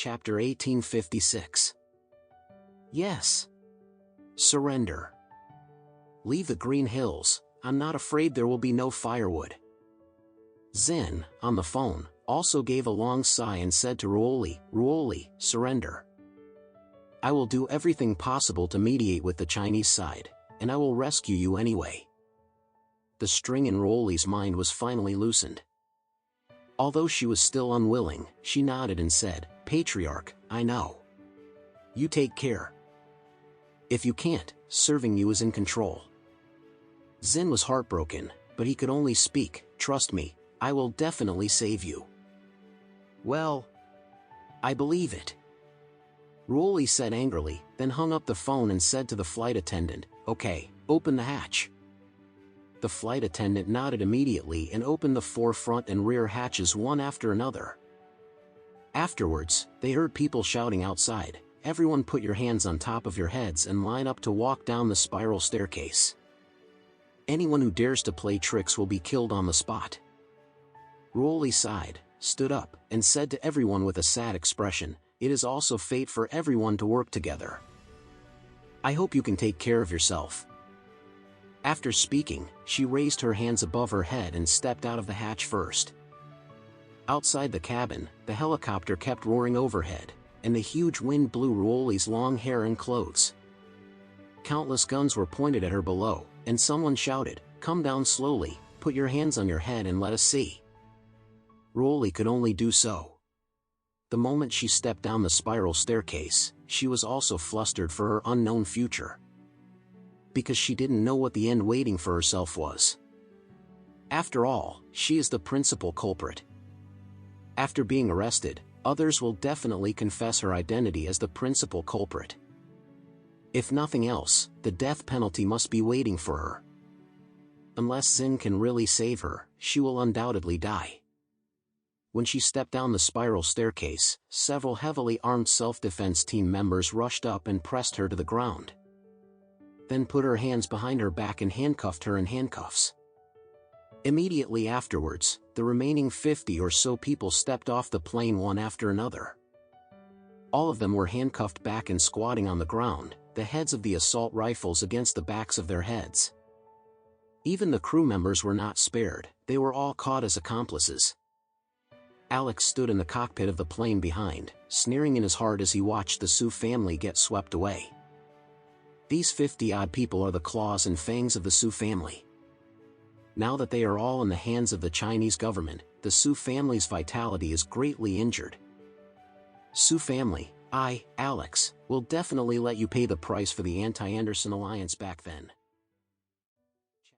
Chapter 1856. Yes. Surrender. Leave the green hills, I'm not afraid there will be no firewood. Zin, on the phone, also gave a long sigh and said to Ruoli, surrender. I will do everything possible to mediate with the Chinese side, and I will rescue you anyway. The string in Ruoli's mind was finally loosened. Although she was still unwilling, she nodded and said, Patriarch, I know. You take care. If you can't, serving you is in control. Zin was heartbroken, but he could only speak, trust me, I will definitely save you. Well, I believe it. Ruoli said angrily, then hung up the phone and said to the flight attendant, okay, open the hatch. The flight attendant nodded immediately and opened the forefront and rear hatches one after another. Afterwards, they heard people shouting outside, everyone put your hands on top of your heads and line up to walk down the spiral staircase. Anyone who dares to play tricks will be killed on the spot. Ruoli sighed, stood up, and said to everyone with a sad expression, it is also fate for everyone to work together. I hope you can take care of yourself. After speaking, she raised her hands above her head and stepped out of the hatch first. Outside the cabin, the helicopter kept roaring overhead, and the huge wind blew Ruoli's long hair and clothes. Countless guns were pointed at her below, and someone shouted, come down slowly, put your hands on your head and let us see. Ruoli could only do so. The moment she stepped down the spiral staircase, she was also flustered for her unknown future. Because she didn't know what the end waiting for herself was. After all, she is the principal culprit. After being arrested, others will definitely confess her identity as the principal culprit. If nothing else, the death penalty must be waiting for her. Unless Zin can really save her, she will undoubtedly die. When she stepped down the spiral staircase, several heavily armed self-defense team members rushed up and pressed her to the ground. Then put her hands behind her back and handcuffed her in handcuffs. Immediately afterwards, the remaining 50 or so people stepped off the plane one after another. All of them were handcuffed back and squatting on the ground, the heads of the assault rifles against the backs of their heads. Even the crew members were not spared, they were all caught as accomplices. Alex stood in the cockpit of the plane behind, sneering in his heart as he watched the Su family get swept away. These 50-odd people are the claws and fangs of the Su family. Now that they are all in the hands of the Chinese government, the Su family's vitality is greatly injured. Su family, I, Alex, will definitely let you pay the price for the anti-Anderson alliance back then.